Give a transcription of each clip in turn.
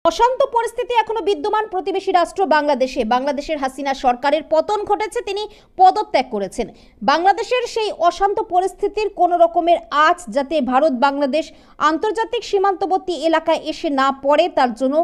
অশান্ত পরিস্থিতি এখনো বিদ্যমান প্রতিবেশী রাষ্ট্র বাংলাদেশে। বাংলাদেশের হাসিনা সরকারের পতন ঘটেছে, তিনি পদত্যাগ করেছেন। বাংলাদেশের সেই অশান্ত পরিস্থিতির কোনো রকমের আঁচ যাতে ভারত বাংলাদেশ আন্তর্জাতিক সীমান্তবর্তী এলাকায় এসে না পড়ে, তার জন্য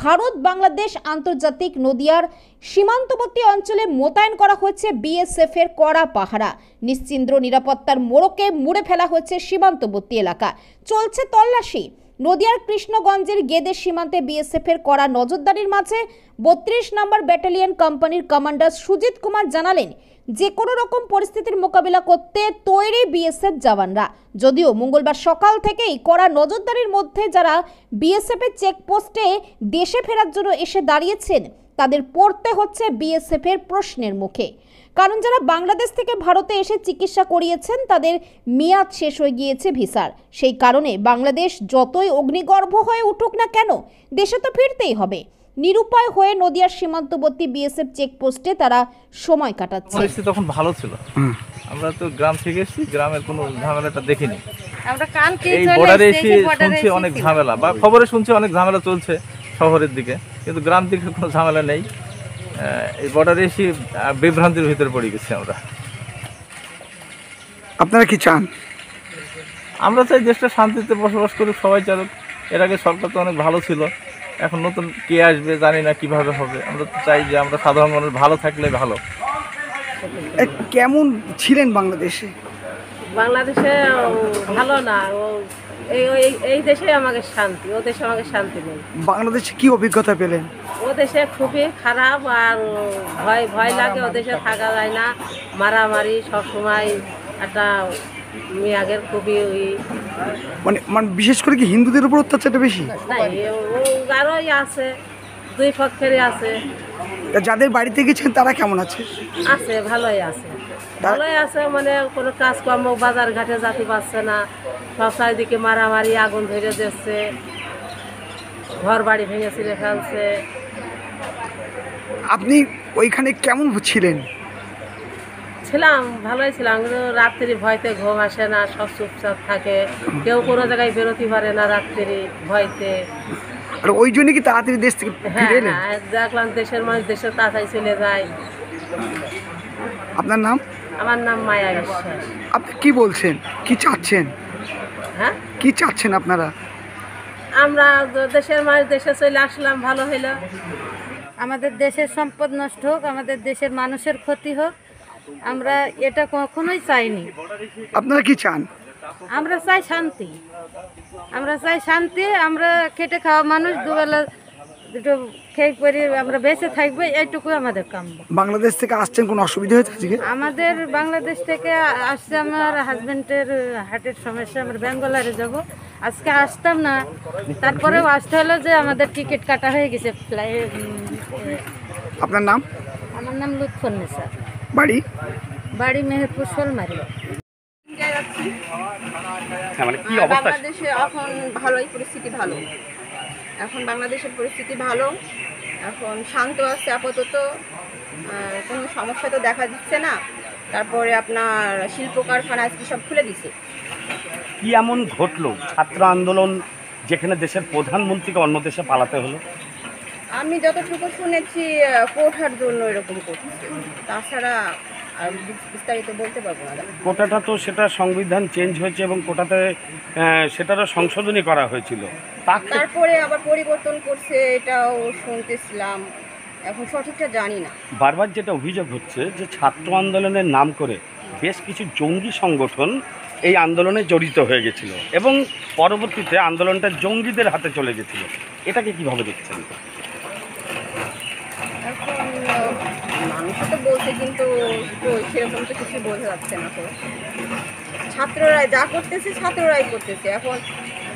ভারত বাংলাদেশ আন্তর্জাতিক নদীয়ার সীমান্তবর্তী অঞ্চলে মোতায়েন করা হয়েছে বিএসএফ এর কড়া পাহারা। নিশ্চিন্দ্র নিরাপত্তার মোড়কে মুড়ে ফেলা হয়েছে সীমান্তবর্তী এলাকা। চলছে তল্লাশি। নদিয়ার কৃষ্ণগঞ্জের গেদে সীমান্তে বিএসএফ এর কড়া নজরদারির মাঝে 32 নম্বর ব্যাটালিয়ন কোম্পানির কমান্ডার সুজিত কুমার জানালেন, যে কোনো রকম পরিস্থিতির মোকাবিলা করতে তৈরি বিএসএফ জওয়ানরা। যদিও মঙ্গলবার সকাল থেকেই কড়া নজরদারির মধ্যে যারা বিএসএফ এর চেকপোস্টে দেশে ফেরার জন্য এসে দাঁড়িয়েছেন, তাদের পড়তে হচ্ছে বিএসএফ এর প্রশ্নের মুখে। কারণ যারা বাংলাদেশ থেকে ভারতে এসে চিকিৎসা করিয়েছেন, তাদের মেয়াদ শেষ হয়ে গিয়েছে ভিসার। সেই কারণে বাংলাদেশ যতই অগ্নিগর্ভ হয়ে উঠুক না কেন, দেশে তো ফিরতেই হবে। নিরুপায় হয়ে নদিয়ার সীমান্তবর্তী বিএসএফ চেকপোস্টে তারা সময় কাটাচ্ছে। পরিস্থিতি তখন ভালো ছিল, আমরা তো গ্রাম থেকে এসেছি, গ্রামের কোনো ঝামেলাটা দেখিনি। এই বর্ডারে এসে শুনছি অনেক ঝামেলা, বা খবরে শুনছি অনেক ঝামেলা চলছে শহরের দিকে, কিন্তু গ্রাম দিকে কোনো ঝামেলা নেই। এই বর্ডারে এসে বিভ্রান্তির ভিতরে পড়ে গেছি আমরা। আপনারা কি চান? আমরা চাই দেশটা শান্তিতে বসবাস করুক, সবাই চালুক। এর আগে সরকার তো অনেক ভালো ছিল, এখন নতুন কে আসবে জানি না কিভাবে হবে। আমরা তো চাই যে আমরা সাধারণ মানুষ ভালো থাকলে ভালো। কেমন ছিলেন বাংলাদেশে? বাংলাদেশে ভালো না, এই দেশে আমাকে শান্তি, ও দেশে আমাকে শান্তি নেই। বাংলাদেশে কি অভিজ্ঞতা পেলেন? ও দেশে খুবই খারাপ, আর ভয় ভয় লাগে। ও দেশে থাকা যায় না, মারামারি সবসময়। একটা মেয়াগের খুবই মানে বিশেষ করে কি হিন্দুদের উপর অত্যাচারটা বেশি? আরোই আছে, দুই পক্ষেরই আছে। যাদের বাড়িতে গেছেন তারা কেমন আছে? আছে, ভালোই আছে, ভালোই আছে। মানে কোনো কাজকর্ম বাজার ঘাটে যেতে পারছে না, সব চারিদিকে মারামারি, আগুন ধরে দিচ্ছে, ঘর বাড়ি ভেঙে ছিঁড়ে ফেলছে। আপনি ওইখানে কেমন ছিলেন? ছিলাম, ভালোই ছিলাম, কিন্তু রাত্রি ভয়তে ঘুম আসে না, সব চুপচাপ থাকে, কেউ কোনো জায়গায় বেরোতে পারে না রাত্রি ভয়তে। আর ওই জন্য কি তাড়াতাড়ি দেশ থেকে ফিরে এলেন? হ্যাঁ, দেখলাম দেশের মানুষ দেশের তাড়াতাড়ি চলে যায়। আপনার নাম? আমার নাম মায়া বিশ্বাস। আপনি কি বলছেন, কি চাচ্ছেন? হ্যাঁ, কি চাচ্ছেন আপনারা? আমরা দেশের মানুষ দেশে চলে আসলাম, ভালো হইলো। আমাদের দেশের সম্পদ নষ্ট হোক, আমাদের দেশের মানুষের ক্ষতি হোক, আমরা এটা কখনোই চাইনি। আপনারা কি চান? আমরা চাই শান্তি, আমরা চাই শান্তি। আমরা খেটে খাওয়া মানুষ, দুবেলা দুটো খেয়ে পরে আমরা বেঁচে থাকবো, এইটুকু আমাদের কাম। বাংলাদেশ থেকে আসছেন, কোনো অসুবিধা হয়েছে আজকে? আমাদের বাংলাদেশ থেকে আসছে, আমার হাজবেন্ডের হার্টের সমস্যা, আমরা বেঙ্গলারে যাব। আজকে আসতাম না, তারপরেও আসতে হলো যে আমাদের টিকিট কাটা হয়ে গেছে ফ্লাইট। আপনার নাম? আমার নাম লুৎফুন্নেসা। বাড়ি? বাড়ি মেহেরপুর শোলমারি। বাংলাদেশে এখন ভালোই পরিস্থিতি ভালো, এখন বাংলাদেশের পরিস্থিতি ভালো, এখন শান্ত আছে আপাতত, কোনো সমস্যা তো দেখা দিচ্ছে না। তারপরে আপনার শিল্প কারখানা আজকে সব খুলে দিছে। কি এমন ঘটলো ছাত্র আন্দোলন যেখানে দেশের প্রধানমন্ত্রীকে অন্য দেশে পালাতে হলো? আমি যতটুকু শুনেছি কোটার জন্য এরকম করছে, তাছাড়া আর বিস্তারিত বলতে পারবো না। কোটাটা তো সেটা সংবিধান চেঞ্জ হয়েছে এবং কোটাতে সেটারও সংশোধনী করা হয়েছিল, তারপরে আবার পরিবর্তন করছে, এটাও শুনতেছিলাম, এখন সঠিকটা জানি না। বারবার যেটা অভিযোগ হচ্ছে যে ছাত্র আন্দোলনের নাম করে বেশ কিছু জঙ্গি সংগঠন এই আন্দোলনে জড়িত হয়ে গেছিল এবং পরবর্তীতে আন্দোলনটা জঙ্গিদের হাতে চলে গেছিল। এটাকে কিভাবে দেখছেন? এখন মানুষ তো বলছে, কিন্তু সেরকম তো কিছু বোঝা যাচ্ছে না। তো ছাত্ররাই যা করতেছে, ছাত্ররাই করতেছে। এখন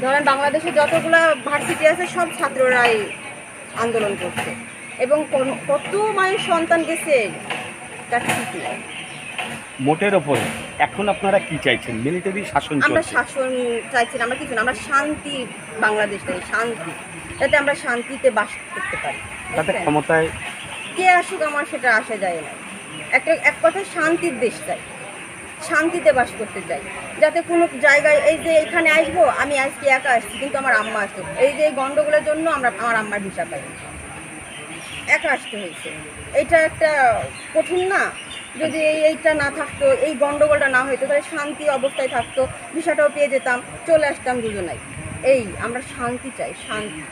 ধরেন বাংলাদেশে যতগুলো ভার্সিটি আছে, সব ছাত্ররাই আন্দোলন করছে, এবং কত মায়ের সন্তান গেছে তার ঠিক নেই। মোটের ওপরে এখন আপনারা কি চাইছেন? মিলিটারি শাসন? আমরা শাসন চাইছি না, আমরা কিছু না, আমরা শান্তি বাংলাদেশ চাই, শান্তি, যাতে আমরা শান্তিতে বাস করতে পারি। তাতে ক্ষমতায় কে আসুক আমার সেটা আসা যায় না, এক কথায় শান্তির দেশ চাই। শান্তিতে বাস করতে চাই, যাতে কোনো জায়গায় এই যে এখানে আসবো, আমি আজকে একা আসছি কিন্তু আমার আম্মা আসতো, এই যে এই গণ্ডগোলের জন্য আমার আম্মার ভিসা পাই, একা আসতে হয়েছে। এইটা একটা কঠিন না? যদি এইটা না থাকতো, এই গণ্ডগোলটা না হইতো, তাহলে শান্তি অবস্থায় থাকতো, ভিসাটাও পেয়ে যেতাম, চলে আসতাম দুজনাই। আমরা শান্তি চাই, শান্তি।